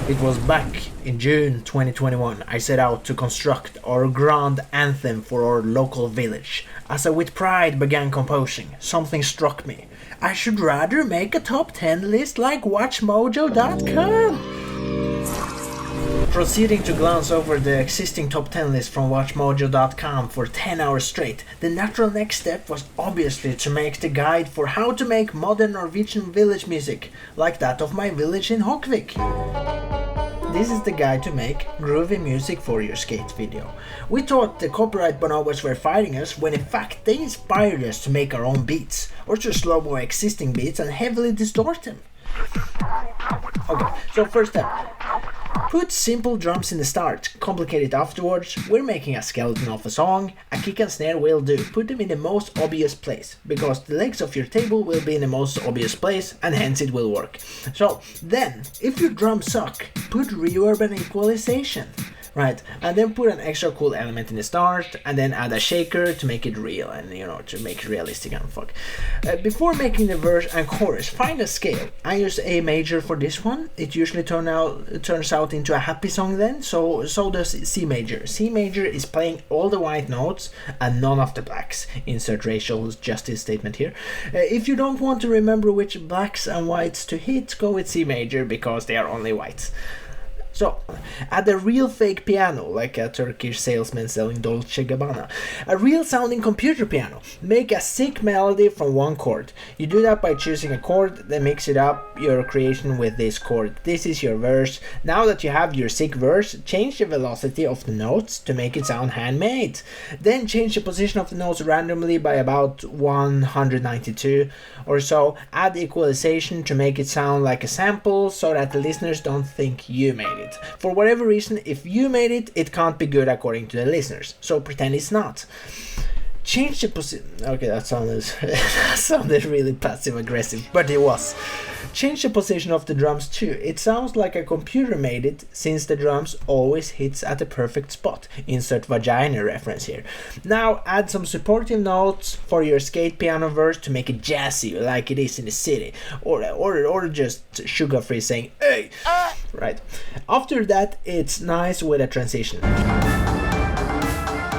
It was back in June 2021 I set out to construct our grand anthem for our local village. As I with pride began composing, something struck me. I should rather make a top 10 list like WatchMojo.com. Proceeding to glance over the existing top 10 list from WatchMojo.com for 10 hours straight, the natural next step was obviously to make the guide for how to make modern Norwegian village music, like that of my village in Hokkvik. This is the guide to make groovy music for your skate video. We thought the copyright bonobos were fighting us when in fact they inspired us to make our own beats, or to slow-mo existing beats and heavily distort them. Okay, so first step. Put simple drums in the start, complicate it afterwards. We're making a skeleton of a song, a kick and snare will do. Put them in the most obvious place, because the legs of your table will be in the most obvious place, and hence it will work. So then, if your drums suck, put reverb and equalization. Right, and then put an extra cool element in the start, and then add a shaker to make it real, and to make it realistic and fuck. Before making the verse and chorus, find a scale. I use A major for this one. It usually turns out into a happy song then, so does C major. C major is playing all the white notes and none of the blacks. Insert racial justice statement here. If you don't want to remember which blacks and whites to hit, go with C major, because they are only whites. So, add a real fake piano, like a Turkish salesman selling Dolce & Gabbana. A real sounding computer piano. Make a sick melody from one chord. You do that by choosing a chord, then mix it up your creation with this chord. This is your verse. Now that you have your sick verse, change the velocity of the notes to make it sound handmade. Then change the position of the notes randomly by about 192 or so. Add equalization to make it sound like a sample so that the listeners don't think you made it. For whatever reason, if you made it, it can't be good according to the listeners, so pretend it's not. Change the position. Okay, that sounded really passive aggressive, but it was. Change the position of the drums too. It sounds like a computer made it, since the drums always hits at the perfect spot. Insert vagina reference here. Now add some supportive notes for your skate piano verse to make it jazzy like it is in the city, or just sugar-free saying hey. Right. After that, it's nice with a transition.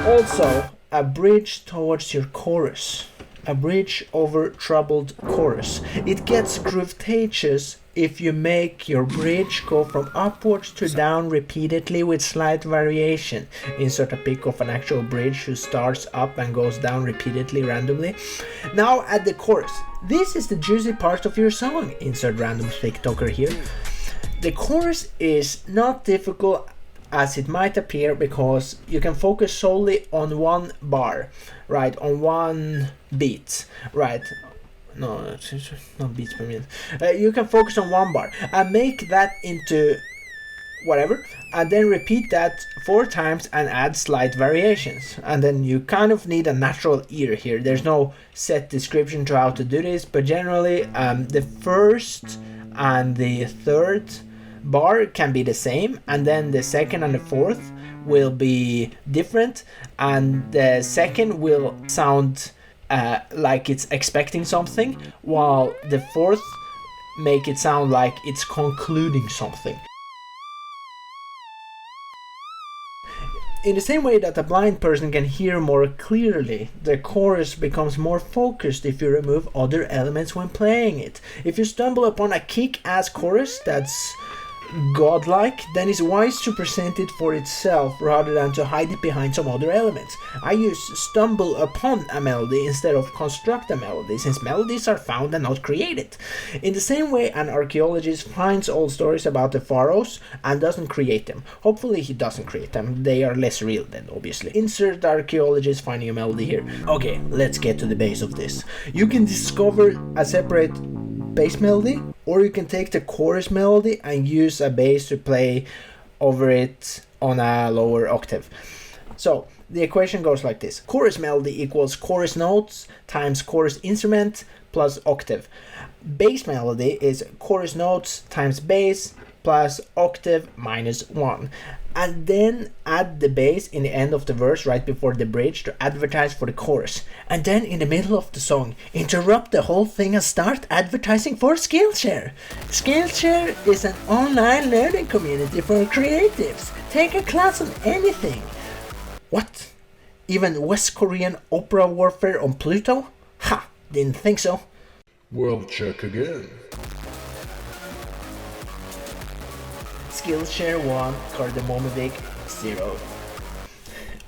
Also, a bridge towards your chorus. A bridge over troubled chorus. It gets groovageous if you make your bridge go from upwards to down repeatedly with slight variation. Insert a pic of an actual bridge who starts up and goes down repeatedly randomly. Now add the chorus. This is the juicy part of your song. Insert random TikToker here. The chorus is not difficult as it might appear, because you can focus solely on one bar, right, on one beat, right. No, it's not beats per minute. You can focus on one bar and make that into whatever, and then repeat that 4 times and add slight variations. And then you kind of need a natural ear here. There's no set description to how to do this, but generally the first and the third bar can be the same, and then the second and the fourth will be different, and the second will sound like it's expecting something, while the fourth make it sound like it's concluding something. In the same way that a blind person can hear more clearly, the chorus becomes more focused if you remove other elements when playing it. If you stumble upon a kick-ass chorus that's godlike, then it's wise to present it for itself rather than to hide it behind some other elements. I use stumble upon a melody instead of construct a melody, since melodies are found and not created. In the same way an archaeologist finds old stories about the pharaohs and doesn't create them. Hopefully he doesn't create them, they are less real then, obviously. Insert the archaeologist finding a melody here. Okay, let's get to the base of this. You can discover a separate bass melody, or you can take the chorus melody and use a bass to play over it on a lower octave. So the equation goes like this: chorus melody equals chorus notes times chorus instrument plus octave. Bass melody is chorus notes times bass plus octave minus 1. And then add the bass in the end of the verse right before the bridge to advertise for the chorus. And then in the middle of the song, interrupt the whole thing and start advertising for Skillshare. Skillshare is an online learning community for creatives. Take a class on anything. What? Even West Korean opera warfare on Pluto? Ha! Didn't think so. Well, check again. Skillshare 1, Cardamomovic 0.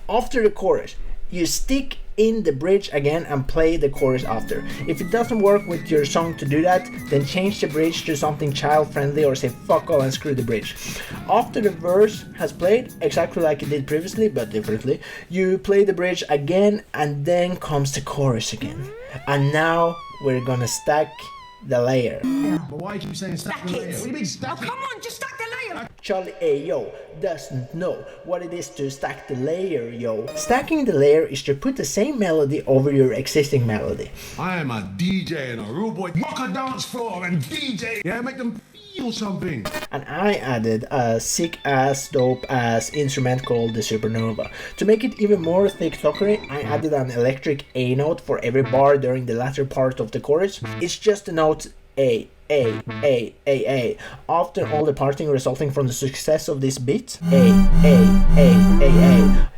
After the chorus, you stick in the bridge again and play the chorus after. If it doesn't work with your song to do that, then change the bridge to something child friendly or say fuck all and screw the bridge. After the verse has played, exactly like you did previously but differently, you play the bridge again and then comes the chorus again. And now we're gonna stack the layer. But why do you keep saying stack the layer? What do you mean stack it? Come on, just stack the layer. Charlie Ayo doesn't know what it is to stack the layer, yo. Stacking the layer is to put the same melody over your existing melody. I am a DJ and a rude boy. Rock a dance floor and DJ. Yeah, make them feel something. And I added a sick ass, dope ass instrument called the Supernova. To make it even more TikTokery, I added an electric A note for every bar during the latter part of the chorus. It's just the note A. After all the parting resulting from the success of this beat, A.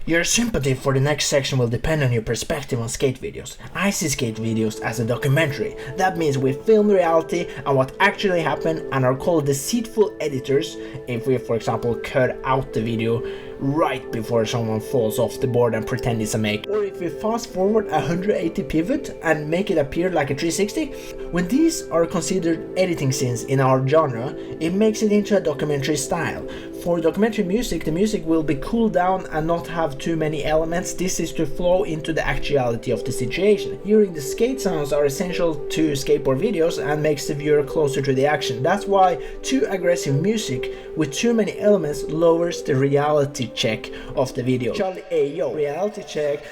Your sympathy for the next section will depend on your perspective on skate videos. I see skate videos as a documentary. That means we film reality and what actually happened and are called deceitful editors if we, for example, cut out the video right before someone falls off the board and pretend it's a make. Or if we fast forward 180 pivot and make it appear like a 360. When these are considered editing scenes in our genre, it makes it into a documentary style. For documentary music, the music will be cooled down and not have too many elements. This is to flow into the actuality of the situation. Hearing the skate sounds are essential to skateboard videos and makes the viewer closer to the action. That's why too aggressive music with too many elements lowers the reality check of the video. Charlie Ayo, reality check.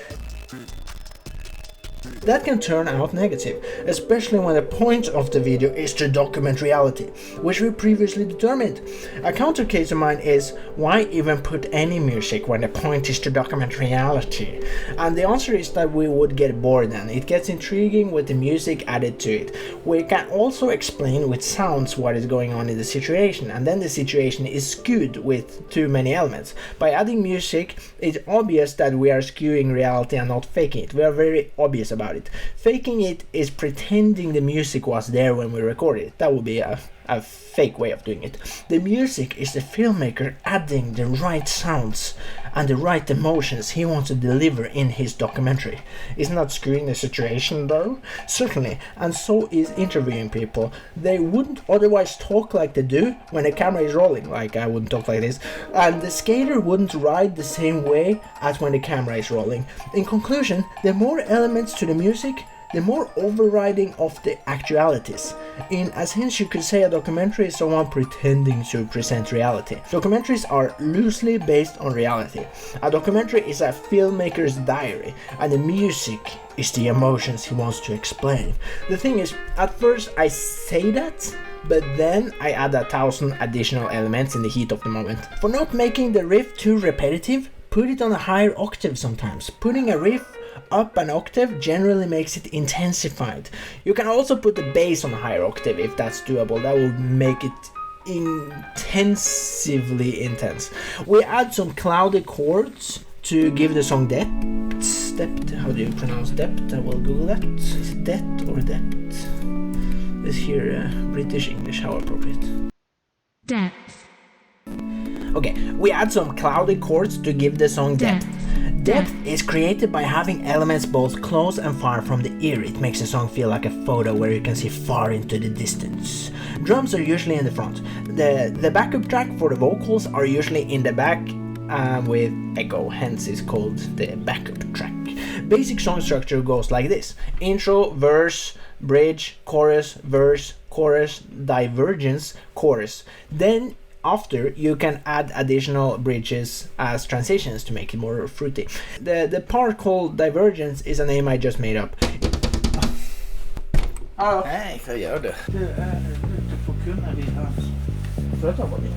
That can turn out negative, especially when the point of the video is to document reality, which we previously determined. A counter case of mine is, why even put any music when the point is to document reality? And the answer is that we would get bored then. It gets intriguing with the music added to it. We can also explain with sounds what is going on in the situation, and then the situation is skewed with too many elements. By adding music, it's obvious that we are skewing reality and not faking it. We are very obvious about it. Faking it is pretending the music was there when we recorded it. That would be a fake way of doing it. The music is the filmmaker adding the right sounds and the right emotions he wants to deliver in his documentary. Isn't that screwing the situation though? Certainly, and so is interviewing people. They wouldn't otherwise talk like they do when the camera is rolling, like I wouldn't talk like this, and the skater wouldn't ride the same way as when the camera is rolling. In conclusion, the more elements to the music, the more overriding of the actualities. In a sense, you could say a documentary is someone pretending to present reality. Documentaries are loosely based on reality. A documentary is a filmmaker's diary, and the music is the emotions he wants to explain. The thing is, at first I say that, but then I add 1,000 additional elements in the heat of the moment. For not making the riff too repetitive, put it on a higher octave sometimes. Putting a riff up an octave generally makes it intensified. You can also put the bass on a higher octave if that's doable. That will make it intensively intense. We add some cloudy chords to give the song depth. How do you pronounce depth? I will Google that. Is it depth or depth? Let's hear British English, how appropriate. Depth. Okay, we add some cloudy chords to give the song depth. Depth is created by having elements both close and far from the ear. It makes the song feel like a photo where you can see far into the distance. Drums are usually in the front. The backup track for the vocals are usually in the back with echo, hence it's called the backup track. Basic song structure goes like this: intro, verse, bridge, chorus, verse, chorus, divergence, chorus. Then after, you can add additional bridges as transitions to make it more fruity. The part called divergence is a name I just made up. Nej, vad gör du? Du får kunna din flöta på det?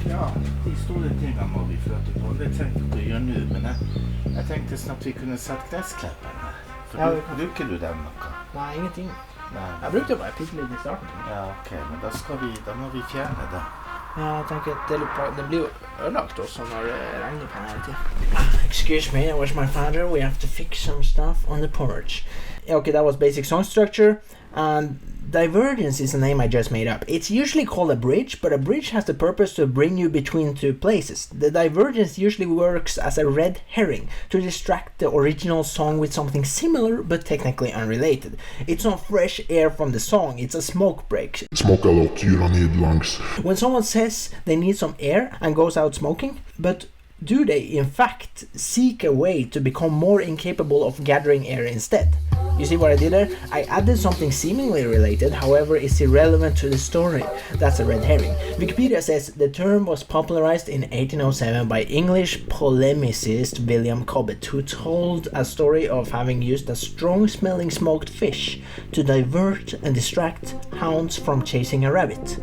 Ja, de store tingene må vi fløte på. Det tenkte jeg å gjøre nå, men jeg tenkte snart vi kunne satt gressklipperen her. Bruker du den noe? Nei, ingenting. Nei. Jeg brukte bare pitt litt i starten. Ja, ok, men da må vi fjerne det. Ja, jeg tenker at det blir jo ødelagt også når det regner på den hele tiden. Excuse me, that was my father. We have to fix some stuff on the porch. Okay, that was basic song structure. And divergence is a name I just made up. It's usually called a bridge, but a bridge has the purpose to bring you between two places. The divergence usually works as a red herring to distract the original song with something similar but technically unrelated. It's not fresh air from the song, it's a smoke break. Smoke låt gyra ned When someone says they need some air and goes out smoking, but do they in fact seek a way to become more incapable of gathering air instead? You see what I did there? I added something seemingly related, however it's irrelevant to the story. That's a red herring. Wikipedia says the term was popularized in 1807 by English polemicist William Cobbett, who told a story of having used a strong-smelling smoked fish to divert and distract hounds from chasing a rabbit.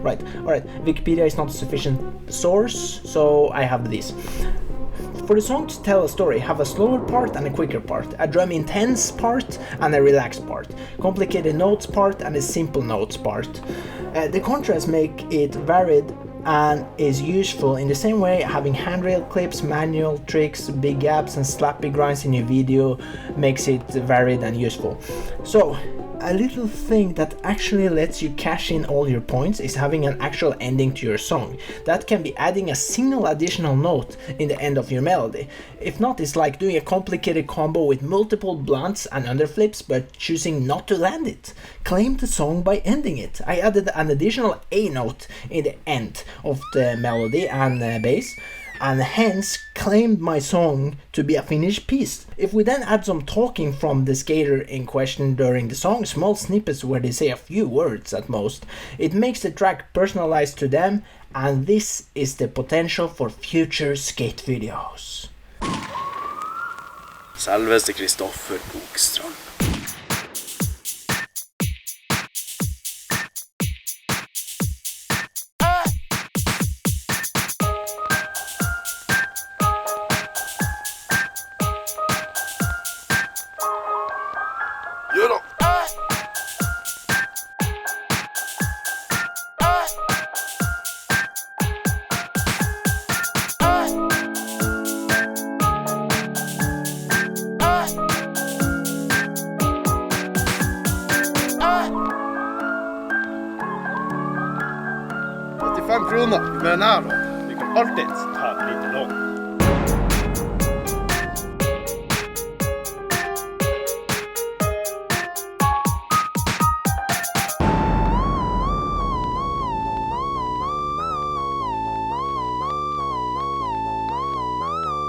Right, alright, Wikipedia is not a sufficient source, so I have this. For the song to tell a story, have a slower part and a quicker part, a drum intense part and a relaxed part, complicated notes part and a simple notes part. The contrasts make it varied and is useful in the same way having handrail clips, manual tricks, big gaps and slappy grinds in your video makes it varied and useful. So, a little thing that actually lets you cash in all your points is having an actual ending to your song. That can be adding a single additional note in the end of your melody. If not, it's like doing a complicated combo with multiple blunts and underflips but choosing not to land it. Claim the song by ending it. I added an additional A note in the end of the melody and bass, and hence claimed my song to be a finished piece. If we then add some talking from the skater in question during the song, small snippets where they say a few words at most, it makes the track personalized to them, and this is the potential for future skate videos. Selveste Kristoffer Bogstrand. Kroner med den her da. Vi kan alltid ta et lite lån.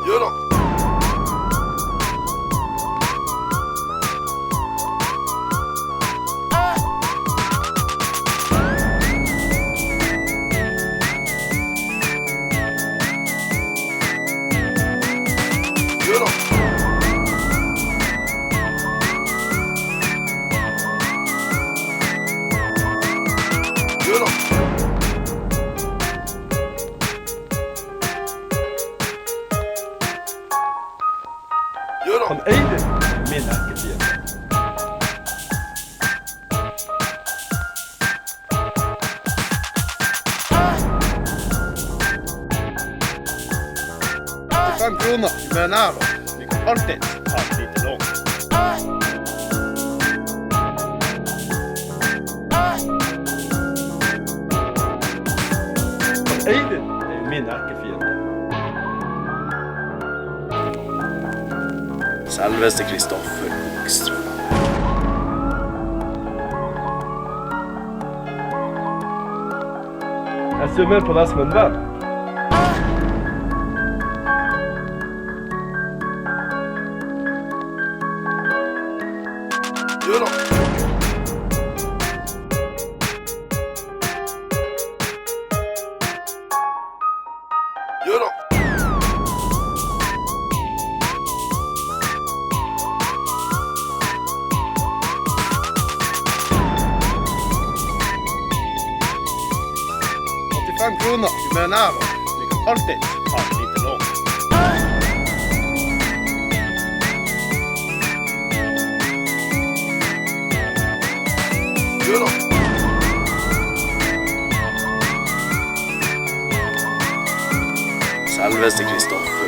Gjør det! Han eide min erkefiende. Kroner med den her da. Vi kan alltid ta et lite lån. Han eide min erkefiende. Selveste Kristoffer Bogstrand. Jeg ser mer på deg som en venn. Gjør det! Gjør det! 5 kroner. Du mener jeg, vi kan alltid ta et lite lån. Jo da. Selveste Kristoffer.